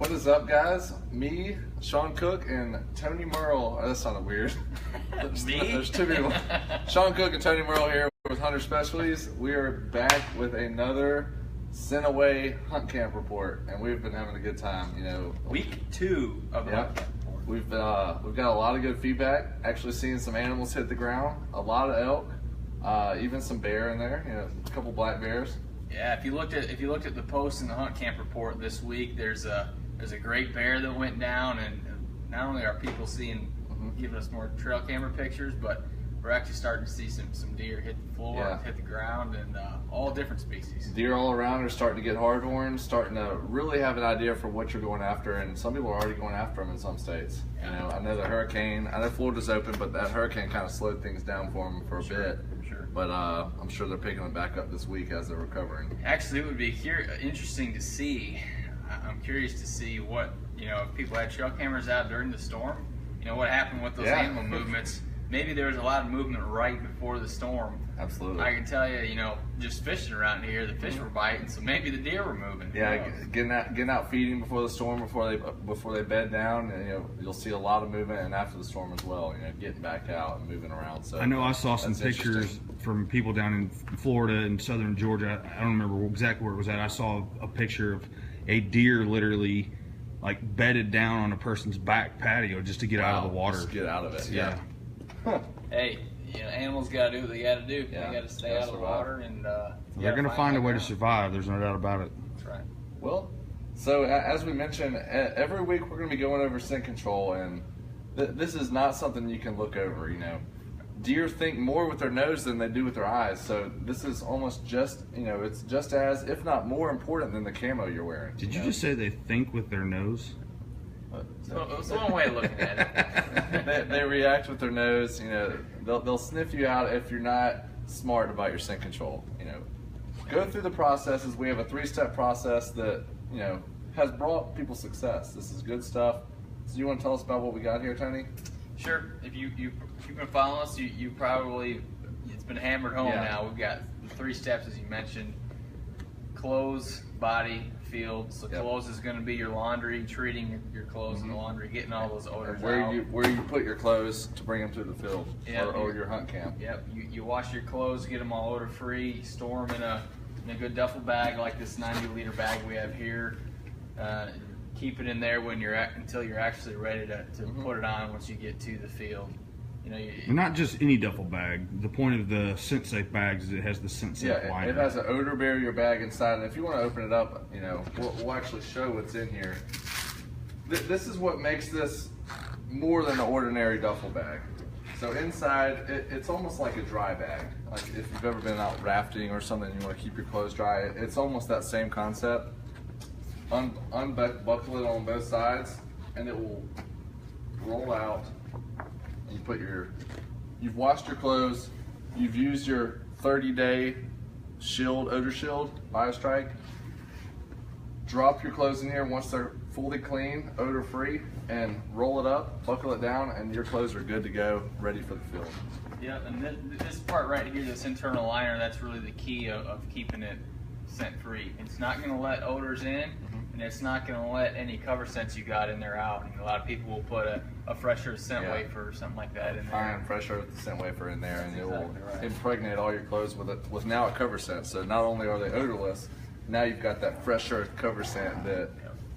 What is up, guys? Me, Sean Cook, and Tony Merle. Oh, that sounded weird. There's two people. Sean Cook and Tony Merle here with Hunter Specialties. We are back with another sent away hunt camp report, and we've been having a good time. You know, week 2 of the hunt camp report. We've got a lot of good feedback. Actually, seeing some animals hit the ground. A lot of elk, even some bear in there. You know, a couple black bears. Yeah, if you looked at the posts in the hunt camp report this week, there's a great bear that went down, and not only are people giving us more trail camera pictures, but we're actually starting to see some deer hit the floor, hit the ground, and all different species. Deer all around are starting to get hardhorns, starting to really have an idea for what you're going after, and some people are already going after them in some states. You know, I know I know Florida's open, but that hurricane kind of slowed things down for them for a bit. Sure. But I'm sure they're picking them back up this week as they're recovering. Actually, it would be interesting to see. I'm curious to see what, if people had trail cameras out during the storm, what happened with those animal movements. Maybe there was a lot of movement right before the storm. Absolutely. I can tell you, just fishing around here, the fish were biting, so maybe the deer were moving. Yeah, getting out feeding before the storm, before they bed down, and you'll see a lot of movement, and after the storm as well. Getting back out and moving around. So I know I saw some pictures from people down in Florida and southern Georgia. I don't remember exactly where it was at. I saw a picture of a deer literally like bedded down on a person's back patio just to get out of the water. Just get out of it. Yeah. Hey, animals got to do what they got to do. They got to stay out of the water, and they're going to find a way to survive. There's no doubt about it. That's right. Well, so as we mentioned, every week we're going to be going over scent control, and this is not something you can look over. Deer think more with their nose than they do with their eyes, so this is almost just, it's just as, if not more important than the camo you're wearing. Did you just say they think with their nose? It's one way of looking at it. they react with their nose. They'll sniff you out if you're not smart about your scent control. Go through the processes. We have a 3-step process that has brought people success. This is good stuff. So you want to tell us about what we got here, Tony? Sure. If you've been following us, you probably, it's been hammered home now. We've got the 3 steps, as you mentioned: clothes, body, field. So clothes is going to be your laundry, treating your clothes in the laundry, getting all those odors out. Where you put your clothes to bring them to the field or your hunt camp. Yep. You wash your clothes, get them all odor free, store them in a good duffel bag like this 90-liter bag we have here. Keep it in there until you're actually ready to put it on once you get to the field. Not just any duffel bag. The point of the scent safe bags is it has the scent safe liner. It has an odor barrier bag inside, and if you want to open it up, we'll actually show what's in here. This is what makes this more than an ordinary duffel bag. So inside, it's almost like a dry bag. Like if you've ever been out rafting or something, and you want to keep your clothes dry. It's almost that same concept. Unbuckle it on both sides, and it will roll out. You've washed your clothes, you've used your 30-day odor shield, BioStrike. Drop your clothes in here once they're fully clean, odor free, and roll it up, buckle it down, and your clothes are good to go, ready for the field. Yeah, and this part right here, this internal liner, that's really the key of keeping it scent free. It's not going to let odors in, and it's not going to let any cover scents you got in there out. And a lot of people will put a Fresh Earth scent wafer or something like that in there. Fine Fresh Earth scent wafer in there, and it will impregnate all your clothes with now a cover scent. So not only are they odorless, now you've got that Fresh Earth cover scent that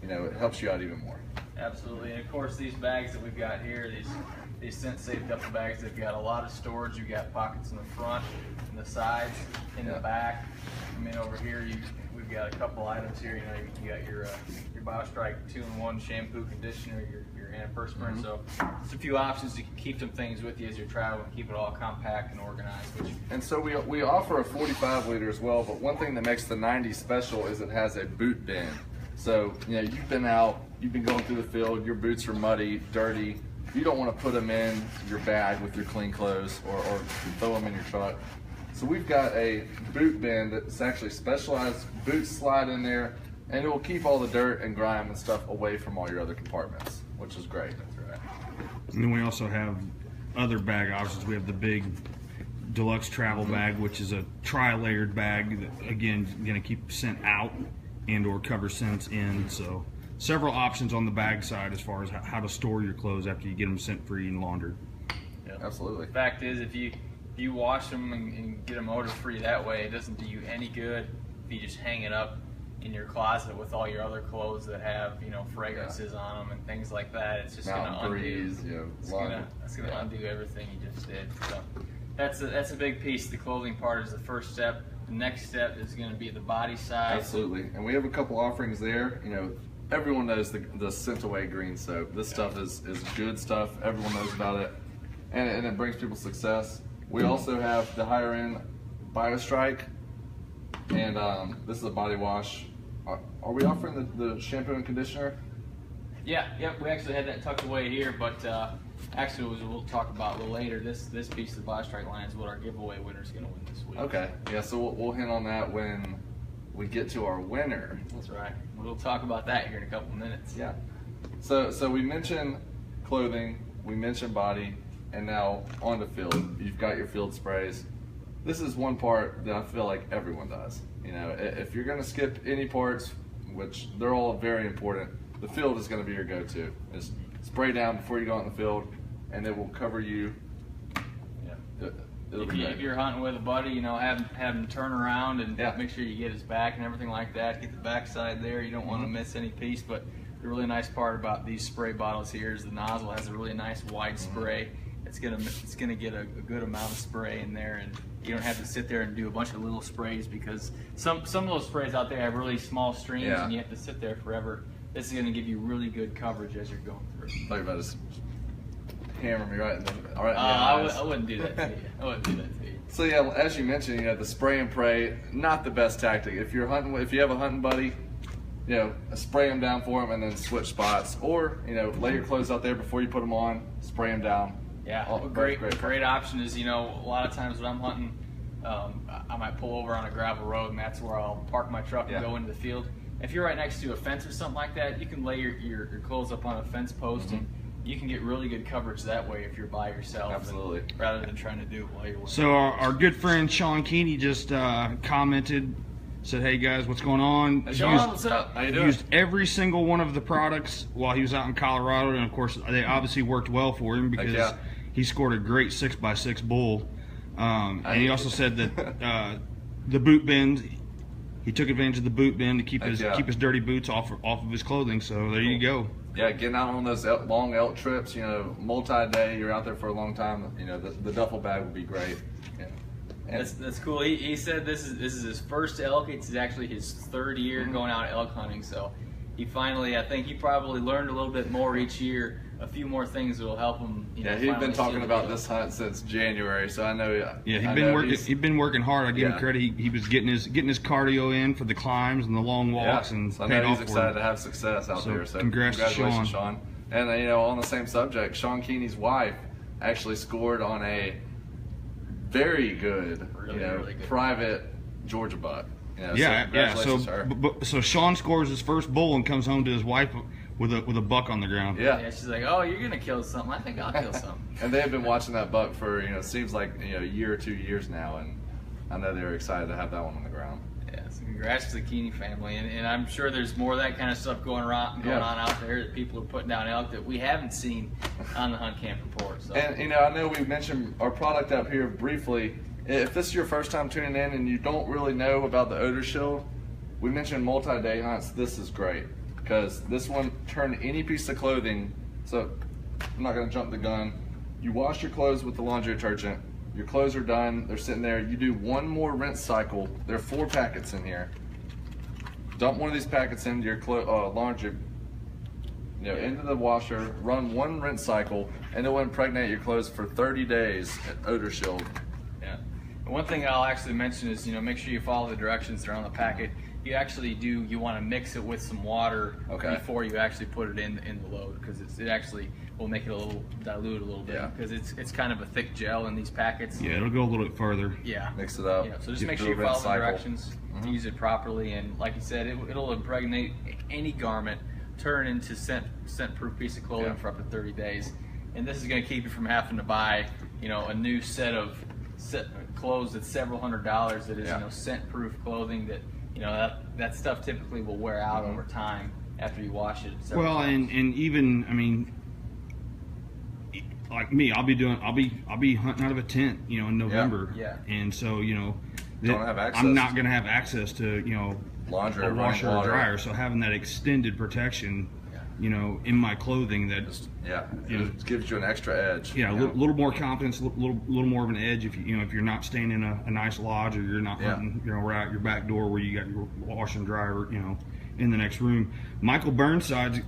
it helps you out even more. Absolutely, and of course these bags that we've got here, these scent safe duffel bags, they've got a lot of storage. You've got pockets in the front, in the sides, in the back. Over here we've got a couple items here. You got your BioStrike 2-in-1 shampoo, conditioner, your antiperspirant. So it's a few options to keep some things with you as you're traveling, keep it all compact and organized. And so we offer a 45-liter as well. But one thing that makes the 90 special is it has a boot bin. So you've been out, you've been going through the field, your boots are muddy, dirty. You don't want to put them in your bag with your clean clothes or throw them in your truck. So we've got a boot bin that's actually specialized. Boots slide in there, and it will keep all the dirt and grime and stuff away from all your other compartments, which is great. That's right. And then we also have other bag options. We have the big deluxe travel bag, which is a tri-layered bag that, again, is going to keep scent out and or cover scents in. So several options on the bag side as far as how to store your clothes after you get them scent free and laundered. Yeah. Absolutely. The fact is, if you wash them and get them odor free that way, it doesn't do you any good if you just hang it up in your closet with all your other clothes that have, you know, fragrances on them and things like that. It's just going to undo. It's going to undo everything you just did. So that's a big piece. The clothing part is the first step. The next step is going to be the body side. Absolutely. And we have a couple offerings there. You know, everyone knows the Scent Away green soap. This stuff is good stuff. Everyone knows about it, and it brings people success. We also have the higher end BioStrike, and this is a body wash. Are we offering the shampoo and conditioner? Yeah, yep. We actually had that tucked away here, but actually, we'll talk about a little later. This piece of the BioStrike line is what our giveaway winner is going to win this week. Okay. Yeah. So we'll hint on that when we get to our winner. That's right. We'll talk about that here in a couple of minutes. Yeah. So we mentioned clothing, we mentioned body, and now on the field. You've got your field sprays. This is one part that I feel like everyone does. You know, if you're going to skip any parts, which they're all very important, the field is going to be your go-to. Just spray down before you go out in the field, and it will cover you. Yeah. It'll be If you're hunting with a buddy, you know, have him turn around and make sure you get his back and everything like that. Get the backside there. You don't want to miss any piece. But the really nice part about these spray bottles here is the nozzle has a really nice wide spray. It's gonna get a good amount of spray in there, and you don't have to sit there and do a bunch of little sprays because some of those sprays out there have really small streams and you have to sit there forever. This is gonna give you really good coverage as you're going through. Talk about this. Hammer me right in the I wouldn't do that to you. I wouldn't do that to you. So yeah, as you mentioned, you know, the spray and pray, not the best tactic. If you're hunting, if you have a hunting buddy, you know, spray them down for them and then switch spots, or you know, lay your clothes out there before you put them on, spray them down. Yeah, a great option is, you know, a lot of times when I'm hunting, I might pull over on a gravel road, and that's where I'll park my truck and go into the field. If you're right next to a fence or something like that, you can lay your clothes up on a fence post, and you can get really good coverage that way if you're by yourself. Absolutely. Rather than trying to do it while you're working. So our good friend Sean Keeney just commented, said, "Hey guys, what's going on?" Hey Sean, what's up? How you doing? Used every single one of the products while he was out in Colorado, and of course they obviously worked well for him because he scored a great 6x6 bull. And he also said that the boot bend, he took advantage of the boot bend to keep his dirty boots off of his clothing. So there you go. Yeah, getting out on those long elk trips, you know, multi-day, you're out there for a long time. You know, the duffel bag would be great. Yeah. That's cool. He said this is his first elk. It's actually his third year going out elk hunting. So he finally, I think he probably learned a little bit more each year. A few more things that will help him. Yeah, he's been talking about this hunt since January, so I know. Yeah, he'd been working hard. I give him credit. He was getting his cardio in for the climbs and the long walks, and so I know he's excited to have success out there. So congratulations, Sean. And you know, on the same subject, Sean Keeney's wife actually scored on a very good, really good private Georgia buck. You know, So Sean scores his first bull and comes home to his wife with a buck on the ground. Yeah, she's like, "Oh, you're gonna kill something. I think I'll kill something." And they have been watching that buck for seems like a year or 2 years now, and I know they're excited to have that one on the ground. Yeah, so congrats to the Keeney family, and I'm sure there's more of that kind of stuff going on out there that people are putting down elk that we haven't seen on the Hunt Camp Report. So. And I know we mentioned our product up here briefly. If this is your first time tuning in and you don't really know about the odor shield, we mentioned multi-day hunts. This is great because this one turned any piece of clothing. So I'm not going to jump the gun. You wash your clothes with the laundry detergent. Your clothes are done. They're sitting there. You do one more rinse cycle. There are 4 packets in here. Dump one of these packets into your laundry, into the washer. Run 1 rinse cycle, and it will impregnate your clothes for 30 days at Odor Shield. Yeah. One thing I'll actually mention is, make sure you follow the directions that are on the packet. You actually you want to mix it with some water before you actually put it in the load, because it actually will make it a little dilute a little bit, because it's kind of a thick gel in these packets. Yeah, it'll go a little bit further. Yeah. Mix it up. Yeah, so just make sure you follow the directions, use it properly, and like you said, it'll impregnate any garment, turn into scent-proof piece of clothing for up to 30 days. And this is going to keep you from having to buy, a new set of clothes that's several $100s that is, scent-proof clothing that, that stuff typically will wear out over time. after you wash it several Well, times. and even, I mean, like me, I'll be hunting out of a tent, you know, in November. Yeah. And so, you know, Don't have access I'm not to- going to have access to, you know, Laundry, a running washer or water. dryer. So having that extended protection, you know, in my clothing, that Yeah, You know, it gives you an extra edge. yeah, a you know? little more confidence, a little more of an edge if you know, if you're not staying in a nice lodge, or you're not Yeah. hunting, you know, right out your back door where you got your washer and dryer, you know, in the next room. Michael Burnside's,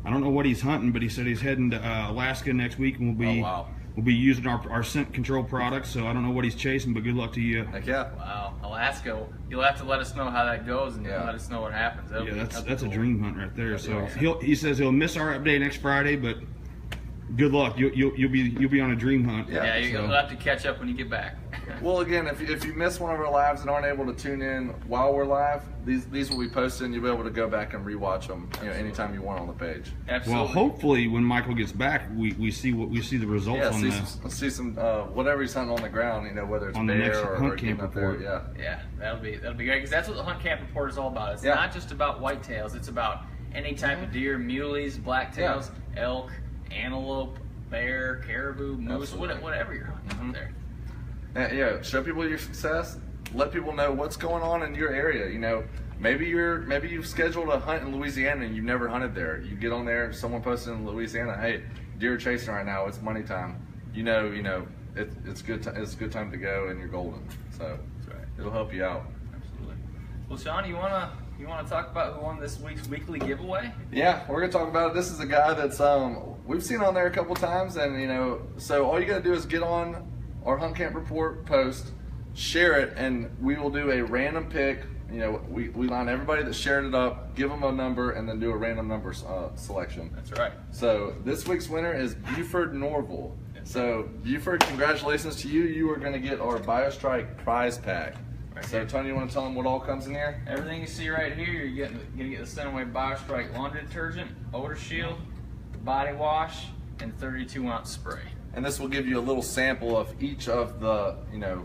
I don't know what he's hunting, but he said he's heading to Alaska next week, and Oh, wow. we'll be using our scent control products. So I don't know what he's chasing, but good luck to you. Heck yeah. Wow, Alaska. You'll have to let us know how that goes and Yeah. let us know what happens. That'll Yeah, be- that's that'll be a cool. dream hunt right there. So awesome. he says he'll miss our update next Friday, but good luck. You'll be on a dream hunt. Yeah. Yeah, so- you'll have to catch up when you get back. Well, again, if you miss one of our lives and aren't able to tune in while we're live, these will be posted, and you'll be able to go back and rewatch them, you know, anytime you want on the page. Absolutely. Well, hopefully when Michael gets back, we see the results Yeah, on see some whatever he's hunting on the ground, you know, whether it's on the bear next or hunt getting camp up there. report. Yeah. Yeah, that'll be great because that's what the Hunt Camp Report is all about. It's Yeah. not just about whitetails. It's about any type of deer, muleys, blacktails, elk, antelope, bear, caribou, moose, Absolutely. whatever you're hunting out there. Yeah, show people your success. Let people know what's going on in your area. You know, maybe you've scheduled a hunt in Louisiana and you've never hunted there. You get on there, someone posted in Louisiana, hey, deer chasing right now. It's money time. You know, it's good. It's a good time to go, and you're golden. So That's right. it'll help you out. Absolutely. Well, Sean, you wanna talk about who won this week's weekly giveaway? Yeah, we're gonna talk about it. This is a guy that's we've seen on there a couple times, and you know, so all you gotta do is get on our Hunt Camp Report post, share it, and we will do a random pick. You know, we line everybody that shared it up, give them a number, and then do a random number selection. That's right. So this week's winner is Buford Norval. So Buford, congratulations to you. You are gonna get our BioStrike prize pack. Right So here. Tony, you want to tell them what all comes in here? Everything you see right here, you're gonna get the Scentaway BioStrike laundry detergent, odor shield, body wash, and 32-ounce spray. And this will give you a little sample of each of the, you know,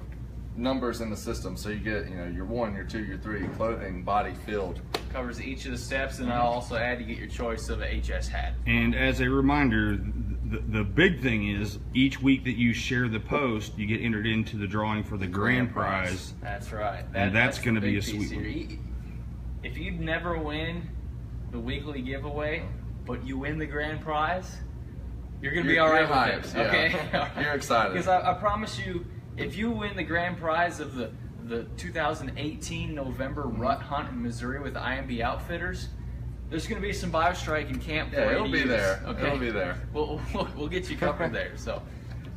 numbers in the system. So you get, you know, your 1, your 2, your 3, clothing, body, field. Covers each of the steps, and I'll also add you get your choice of a HS hat. And as a reminder, the big thing is each week that you share the post, you get entered into the drawing for the grand prize. That's right. And that's the gonna be big a piece sweet here. If you never win the weekly giveaway, but you win the grand prize, you're gonna be You're all right hyped, with it. yeah. Okay. You're excited. Because I promise you, if you win the grand prize of the 2018 November rut hunt in Missouri with IMB Outfitters, there's going to be some BioStrike in camp for Yeah, you it'll to be use, there. Okay? It'll be there. We'll get you covered there. So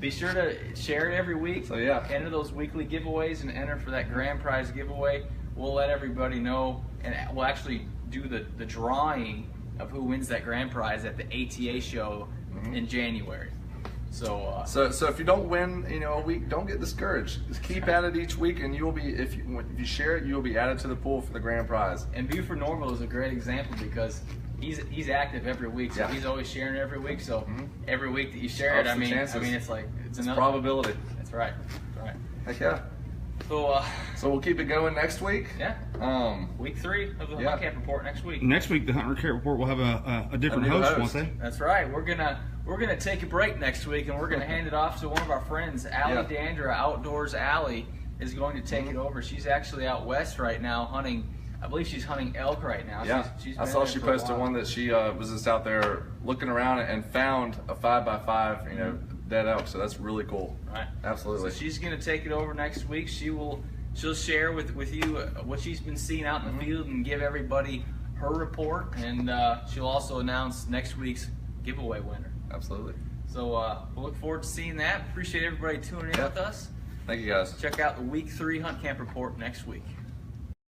be sure to share it every week. So, yeah. Enter those weekly giveaways and enter for that grand prize giveaway. We'll let everybody know, and we'll actually do the drawing of who wins that grand prize at the ATA show in January. So, So if you don't win, you know, a week, don't get discouraged. Just keep at it each week, and you'll be, if you share it, you will be added to the pool for the grand prize. and Buford Normal is a great example because he's active every week, so Yeah. he's always sharing every week. So every week that you share Ups it, the I mean, chances. it's like it's It's another probability. That's right. That's right. Heck yeah. So So we'll keep it going next week. yeah, week 3 of the Yeah. Hunt Camp Report next week. Next week, the Hunter Care Report will have a different A new host, host. won't they? That's right. We're gonna take a break next week, and we're gonna hand it off to one of our friends, Allie Yeah. Dandra, Outdoors Allie, is going to take it over. She's actually out west right now hunting. I believe she's hunting elk right now. Yeah, she's I been saw there she for a posted while. one that she was just out there looking around and found a 5x5, you know, dead elk. So that's really cool. Right. Absolutely. So she's going to take it over next week. She'll share with you what she's been seeing out in the field and give everybody her report. And she'll also announce next week's giveaway winner. Absolutely. So we'll look forward to seeing that. Appreciate everybody tuning in Yeah. with us. Thank you guys. Check out the Week 3 Hunt Camp Report next week.